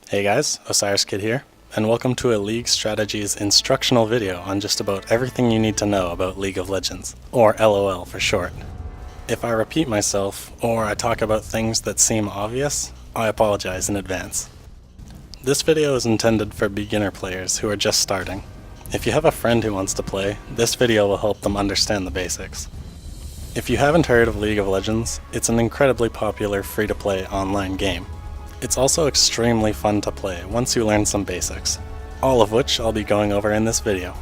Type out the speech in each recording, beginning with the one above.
Hey guys, Osiris Kid here, and welcome to a League Strategies instructional video on just about everything you need to know about League of Legends, or LOL for short. If I repeat myself, or I talk about things that seem obvious, I apologize in advance. This video is intended for beginner players who are just starting. If you have a friend who wants to play, this video will help them understand the basics. If you haven't heard of League of Legends, it's an incredibly popular free-to-play online game. It's also extremely fun to play once you learn some basics, all of which I'll be going over in this video.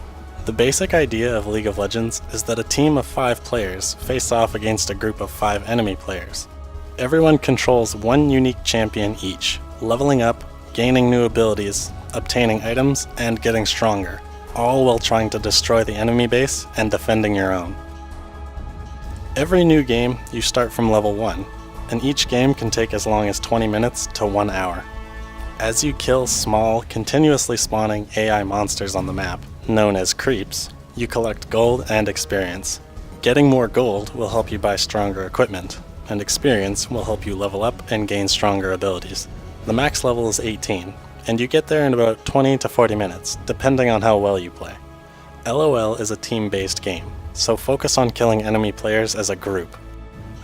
The basic idea of League of Legends is that a team of 5 players face off against a group of 5 enemy players. Everyone controls one unique champion each, leveling up, gaining new abilities, obtaining items, and getting stronger, all while trying to destroy the enemy base and defending your own. Every new game, you start from level 1, and each game can take as long as 20 minutes to 1 hour. As you kill small, continuously spawning AI monsters on the map, known as creeps, you collect gold and experience. Getting more gold will help you buy stronger equipment, and experience will help you level up and gain stronger abilities. The max level is 18, and you get there in about 20 to 40 minutes, depending on how well you play. LOL is a team-based game, so focus on killing enemy players as a group.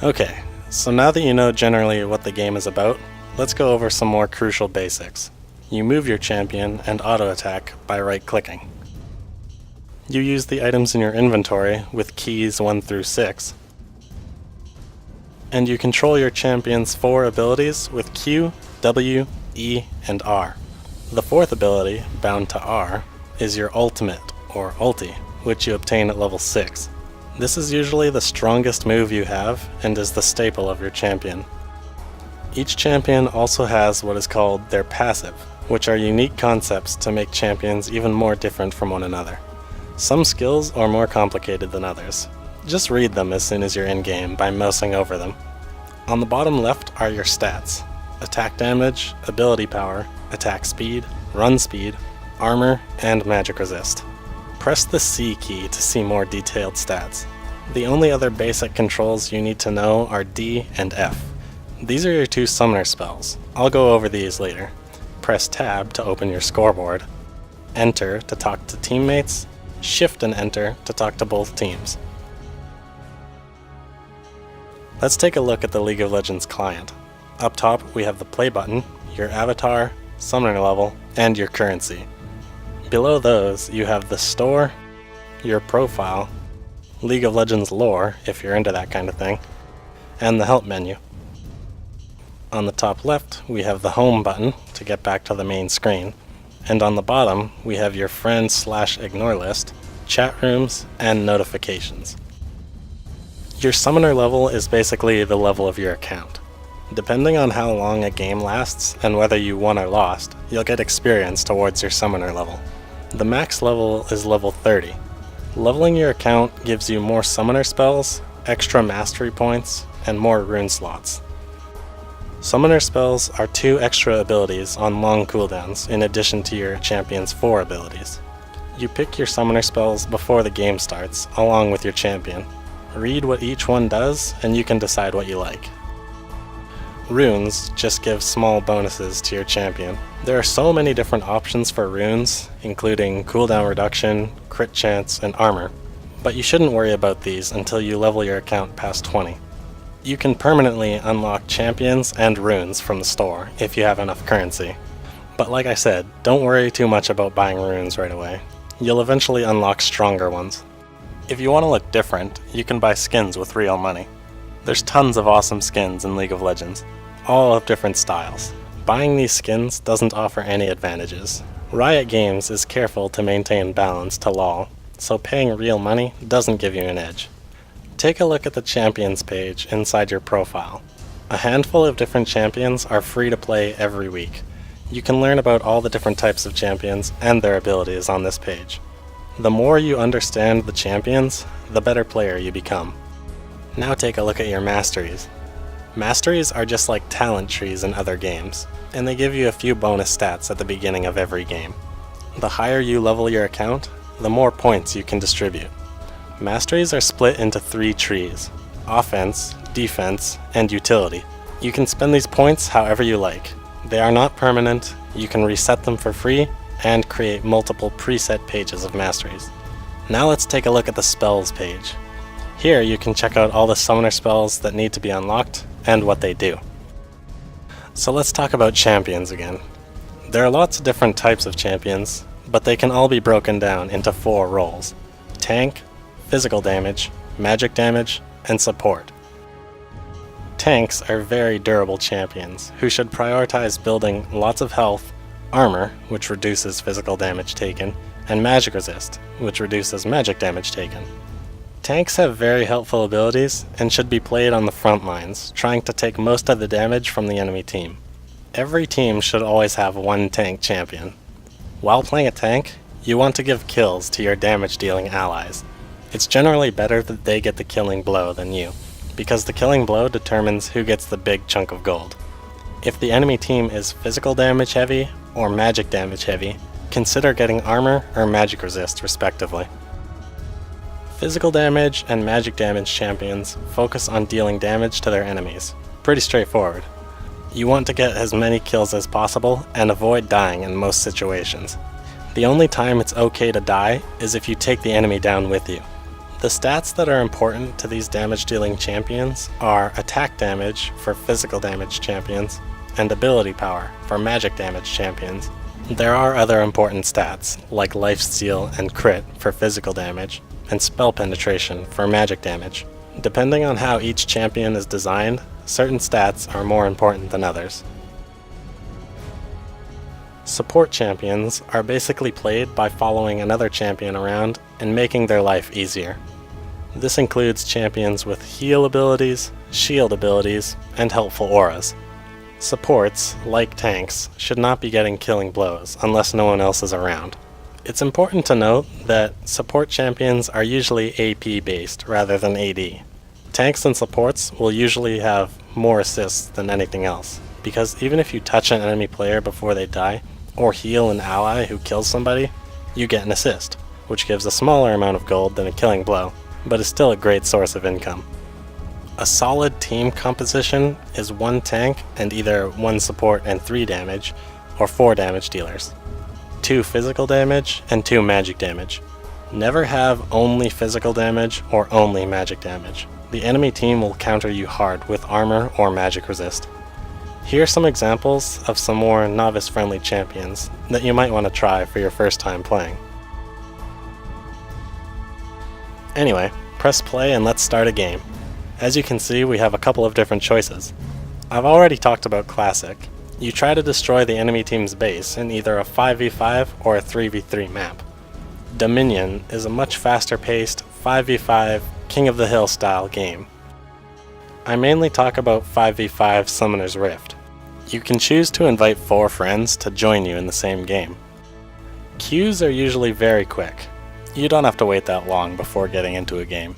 Okay. So now that you know generally what the game is about, let's go over some more crucial basics. You move your champion and auto-attack by right-clicking. You use the items in your inventory with keys 1 through 6. And you control your champion's 4 abilities with Q, W, E, and R. The 4th ability, bound to R, is your ultimate, or ulti, which you obtain at level 6. This is usually the strongest move you have and is the staple of your champion. Each champion also has what is called their passive, which are unique concepts to make champions even more different from one another. Some skills are more complicated than others. Just read them as soon as you're in-game by mousing over them. On the bottom left are your stats: attack damage, ability power, attack speed, run speed, armor, and magic resist. Press the C key to see more detailed stats. The only other basic controls you need to know are D and F. These are your 2 summoner spells. I'll go over these later. Press Tab to open your scoreboard, Enter to talk to teammates, Shift and Enter to talk to both teams. Let's take a look at the League of Legends client. Up top we have the play button, your avatar, summoner level, and your currency. Below those, you have the store, your profile, League of Legends lore, if you're into that kind of thing, and the help menu. On the top left, we have the home button to get back to the main screen, and on the bottom, we have your friends/ignore list, chat rooms, and notifications. Your summoner level is basically the level of your account. Depending on how long a game lasts and whether you won or lost, you'll get experience towards your summoner level. The max level is level 30. Leveling your account gives you more summoner spells, extra mastery points, and more rune slots. Summoner spells are 2 extra abilities on long cooldowns in addition to your champion's 4 abilities. You pick your summoner spells before the game starts, along with your champion. Read what each one does, and you can decide what you like. Runes just give small bonuses to your champion. There are so many different options for runes, including cooldown reduction, crit chance, and armor, but you shouldn't worry about these until you level your account past 20. You can permanently unlock champions and runes from the store if you have enough currency. But like I said, don't worry too much about buying runes right away. You'll eventually unlock stronger ones. If you want to look different, you can buy skins with real money. There's tons of awesome skins in League of Legends, all of different styles. Buying these skins doesn't offer any advantages. Riot Games is careful to maintain balance to LoL, so paying real money doesn't give you an edge. Take a look at the champions page inside your profile. A handful of different champions are free to play every week. You can learn about all the different types of champions and their abilities on this page. The more you understand the champions, the better player you become. Now take a look at your masteries. Masteries are just like talent trees in other games, and they give you a few bonus stats at the beginning of every game. The higher you level your account, the more points you can distribute. Masteries are split into 3 trees: offense, defense, and utility. You can spend these points however you like. They are not permanent, you can reset them for free, and create multiple preset pages of masteries. Now let's take a look at the spells page. Here you can check out all the summoner spells that need to be unlocked and what they do. So let's talk about champions again. There are lots of different types of champions, but they can all be broken down into 4 roles: tank, physical damage, magic damage, and support. Tanks are very durable champions who should prioritize building lots of health, armor, which reduces physical damage taken, and magic resist, which reduces magic damage taken. Tanks have very helpful abilities and should be played on the front lines, trying to take most of the damage from the enemy team. Every team should always have one tank champion. While playing a tank, you want to give kills to your damage dealing allies. It's generally better that they get the killing blow than you, because the killing blow determines who gets the big chunk of gold. If the enemy team is physical damage heavy or magic damage heavy, consider getting armor or magic resist respectively. Physical damage and magic damage champions focus on dealing damage to their enemies. Pretty straightforward. You want to get as many kills as possible and avoid dying in most situations. The only time it's okay to die is if you take the enemy down with you. The stats that are important to these damage dealing champions are attack damage for physical damage champions and ability power for magic damage champions. There are other important stats like lifesteal and crit for physical damage and spell penetration for magic damage. Depending on how each champion is designed, certain stats are more important than others. Support champions are basically played by following another champion around and making their life easier. This includes champions with heal abilities, shield abilities, and helpful auras. Supports, like tanks, should not be getting killing blows unless no one else is around. It's important to note that support champions are usually AP based rather than AD. Tanks and supports will usually have more assists than anything else, because even if you touch an enemy player before they die, or heal an ally who kills somebody, you get an assist, which gives a smaller amount of gold than a killing blow, but is still a great source of income. A solid team composition is 1 tank and either 1 support and 3 damage, or 4 damage dealers. 2 physical damage and 2 magic damage. Never have only physical damage or only magic damage. The enemy team will counter you hard with armor or magic resist. Here are some examples of some more novice-friendly champions that you might want to try for your first time playing. Anyway, press play and let's start a game. As you can see, we have a couple of different choices. I've already talked about Classic. You try to destroy the enemy team's base in either a 5v5 or a 3v3 map. Dominion is a much faster-paced 5v5 King of the Hill style game. I mainly talk about 5v5 Summoner's Rift. You can choose to invite 4 friends to join you in the same game. Queues are usually very quick. You don't have to wait that long before getting into a game.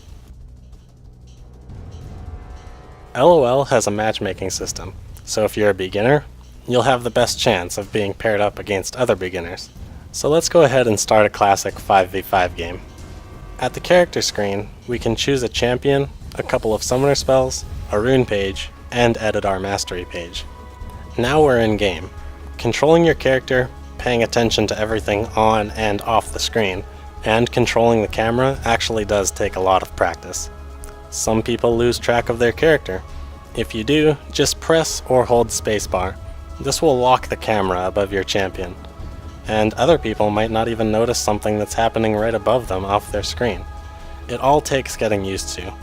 LoL has a matchmaking system, so if you're a beginner, you'll have the best chance of being paired up against other beginners. So let's go ahead and start a classic 5v5 game. At the character screen, we can choose a champion, a couple of summoner spells, a rune page, and edit our mastery page. Now we're in game. Controlling your character, paying attention to everything on and off the screen, and controlling the camera actually does take a lot of practice. Some people lose track of their character. If you do, just press or hold spacebar. This will lock the camera above your champion. And other people might not even notice something that's happening right above them off their screen. It all takes getting used to.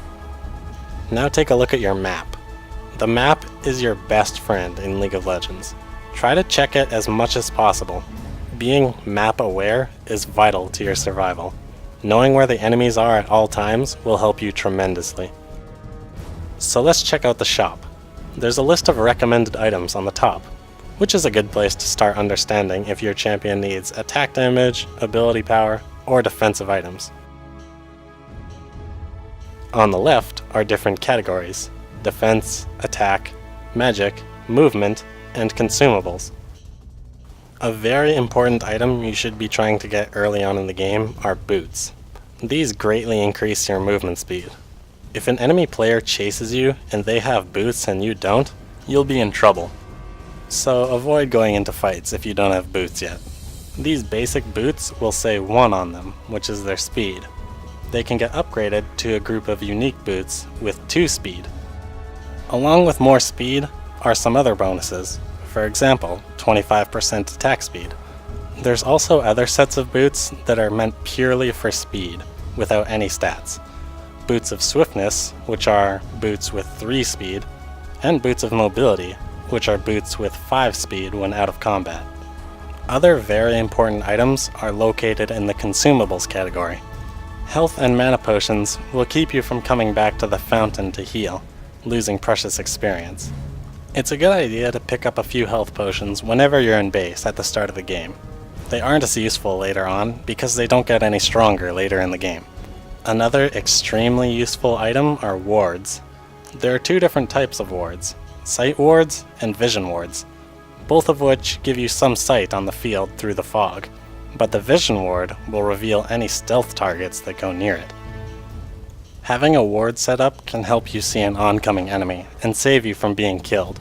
Now take a look at your map. The map is your best friend in League of Legends. Try to check it as much as possible. Being map aware is vital to your survival. Knowing where the enemies are at all times will help you tremendously. So let's check out the shop. There's a list of recommended items on the top, which is a good place to start understanding if your champion needs attack damage, ability power, or defensive items. On the left are different categories: defense, attack, magic, movement, and consumables. A very important item you should be trying to get early on in the game are boots. These greatly increase your movement speed. If an enemy player chases you and they have boots and you don't, you'll be in trouble. so avoid going into fights if you don't have boots yet. These basic boots will say 1 on them, which is their speed. They can get upgraded to a group of unique boots with 2 speed. Along with more speed are some other bonuses, for example, 25% attack speed. There's also other sets of boots that are meant purely for speed, without any stats. Boots of swiftness, which are boots with 3 speed, and boots of mobility, which are boots with 5 speed when out of combat. Other very important items are located in the consumables category. Health and mana potions will keep you from coming back to the fountain to heal, losing precious experience. It's a good idea to pick up a few health potions whenever you're in base at the start of the game. They aren't as useful later on because they don't get any stronger later in the game. Another extremely useful item are wards. There are 2 different types of wards, sight wards and vision wards, both of which give you some sight on the field through the fog, but the vision ward will reveal any stealth targets that go near it. Having a ward set up can help you see an oncoming enemy and save you from being killed.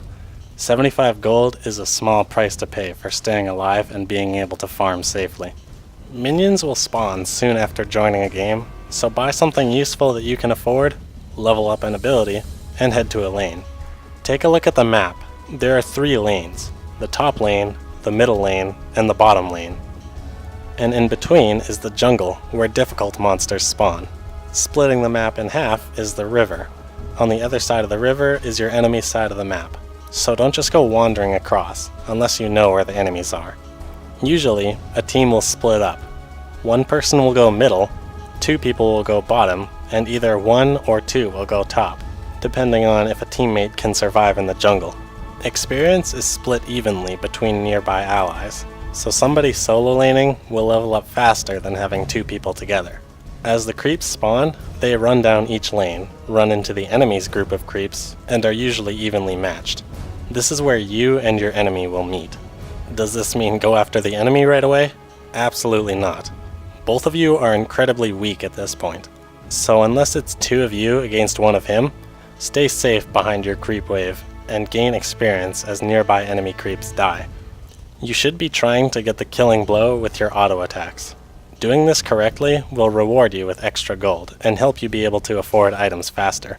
75 gold is a small price to pay for staying alive and being able to farm safely. Minions will spawn soon after joining a game, so buy something useful that you can afford, level up an ability, and head to a lane. Take a look at the map. There are 3 lanes, the top lane, the middle lane, and the bottom lane. And in between is the jungle, where difficult monsters spawn. Splitting the map in half is the river. On the other side of the river is your enemy's side of the map. So don't just go wandering across, unless you know where the enemies are. Usually, a team will split up. 1 person will go middle, 2 people will go bottom, and either 1 or 2 will go top, depending on if a teammate can survive in the jungle. Experience is split evenly between nearby allies, so somebody solo laning will level up faster than having 2 people together. As the creeps spawn, they run down each lane, run into the enemy's group of creeps, and are usually evenly matched. This is where you and your enemy will meet. Does this mean go after the enemy right away? Absolutely not. Both of you are incredibly weak at this point, so unless it's 2 of you against 1 of him, stay safe behind your creep wave and gain experience as nearby enemy creeps die. You should be trying to get the killing blow with your auto attacks. Doing this correctly will reward you with extra gold and help you be able to afford items faster.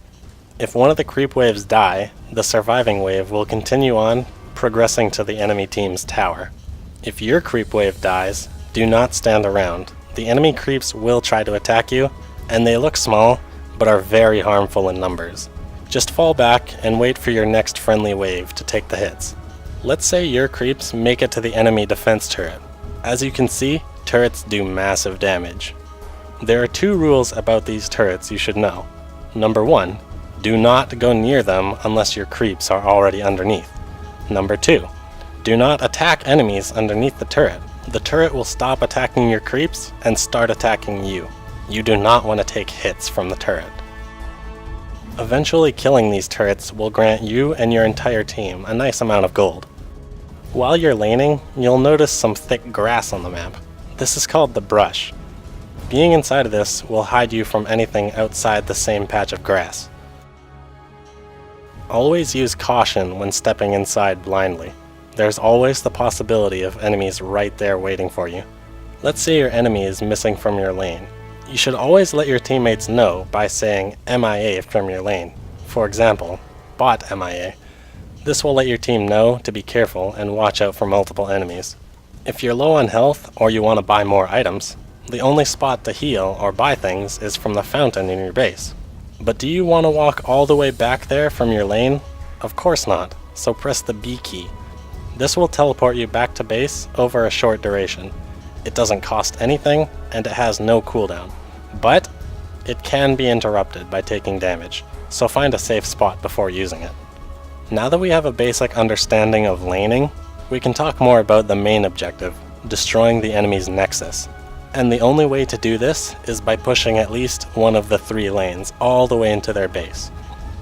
If one of the creep waves die, the surviving wave will continue on, progressing to the enemy team's tower. If your creep wave dies, do not stand around. The enemy creeps will try to attack you, and they look small, but are very harmful in numbers. Just fall back and wait for your next friendly wave to take the hits. Let's say your creeps make it to the enemy defense turret. As you can see, turrets do massive damage. There are 2 rules about these turrets you should know. Number 1, do not go near them unless your creeps are already underneath. Number 2, do not attack enemies underneath the turret. The turret will stop attacking your creeps and start attacking you. You do not want to take hits from the turret. Eventually killing these turrets will grant you and your entire team a nice amount of gold. While you're laning, you'll notice some thick grass on the map. This is called the brush. Being inside of this will hide you from anything outside the same patch of grass. Always use caution when stepping inside blindly. There's always the possibility of enemies right there waiting for you. Let's say your enemy is missing from your lane. You should always let your teammates know by saying MIA from your lane. For example, bot MIA. This will let your team know to be careful and watch out for multiple enemies. If you're low on health or you want to buy more items, the only spot to heal or buy things is from the fountain in your base. But do you want to walk all the way back there from your lane? Of course not, so press the B key. This will teleport you back to base over a short duration. It doesn't cost anything, and it has no cooldown. But it can be interrupted by taking damage, so find a safe spot before using it. Now that we have a basic understanding of laning, we can talk more about the main objective, destroying the enemy's nexus. And the only way to do this is by pushing at least one of the 3 lanes all the way into their base.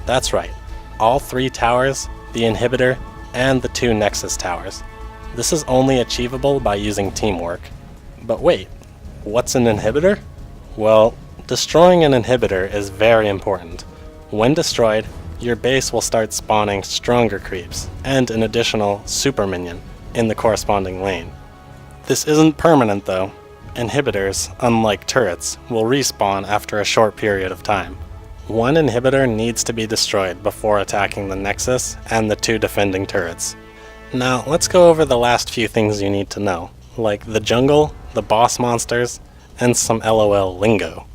That's right, all 3 towers, the inhibitor, and the 2 nexus towers. This is only achievable by using teamwork. But wait, what's an inhibitor? Well, destroying an inhibitor is very important. When destroyed, your base will start spawning stronger creeps and an additional super minion in the corresponding lane. This isn't permanent though. Inhibitors, unlike turrets, will respawn after a short period of time. One inhibitor needs to be destroyed before attacking the Nexus and the 2 defending turrets. Now let's go over the last few things you need to know, like the jungle, the boss monsters, and some LOL lingo.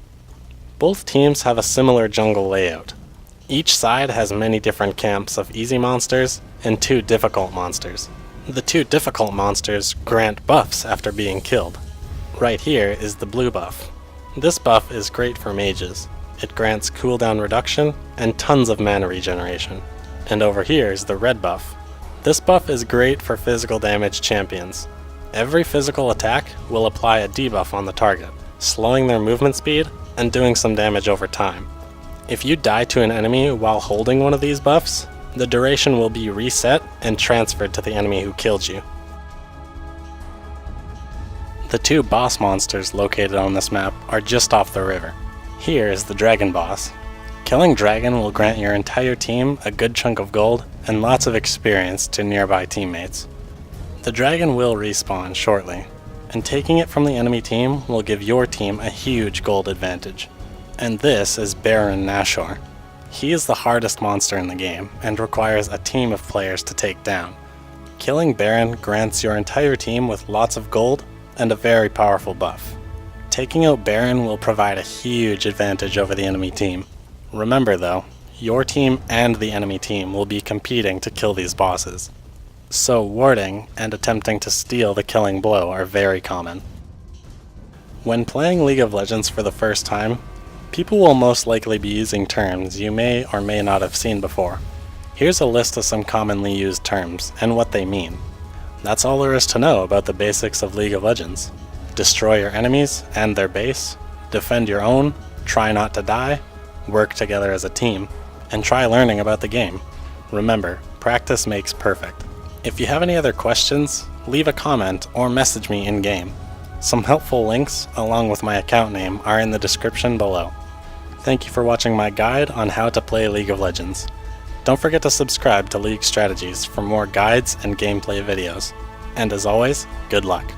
Both teams have a similar jungle layout. Each side has many different camps of easy monsters and 2 difficult monsters. The 2 difficult monsters grant buffs after being killed. Right here is the blue buff. This buff is great for mages. It grants cooldown reduction and tons of mana regeneration. And over here is the red buff. This buff is great for physical damage champions. Every physical attack will apply a debuff on the target, slowing their movement speed and doing some damage over time. If you die to an enemy while holding one of these buffs, the duration will be reset and transferred to the enemy who killed you. The 2 boss monsters located on this map are just off the river. Here is the dragon boss. Killing dragon will grant your entire team a good chunk of gold and lots of experience to nearby teammates. The dragon will respawn shortly, and taking it from the enemy team will give your team a huge gold advantage. And this is Baron Nashor. He is the hardest monster in the game and requires a team of players to take down. Killing Baron grants your entire team with lots of gold and a very powerful buff. Taking out Baron will provide a huge advantage over the enemy team. Remember though, your team and the enemy team will be competing to kill these bosses. So warding and attempting to steal the killing blow are very common. When playing League of Legends for the first time, people will most likely be using terms you may or may not have seen before. Here's a list of some commonly used terms and what they mean. That's all there is to know about the basics of League of Legends. Destroy your enemies and their base, defend your own, try not to die, work together as a team, and try learning about the game. Remember, practice makes perfect. If you have any other questions, leave a comment or message me in-game. Some helpful links, along with my account name, are in the description below. Thank you for watching my guide on how to play League of Legends. Don't forget to subscribe to League Strategies for more guides and gameplay videos. And as always, good luck.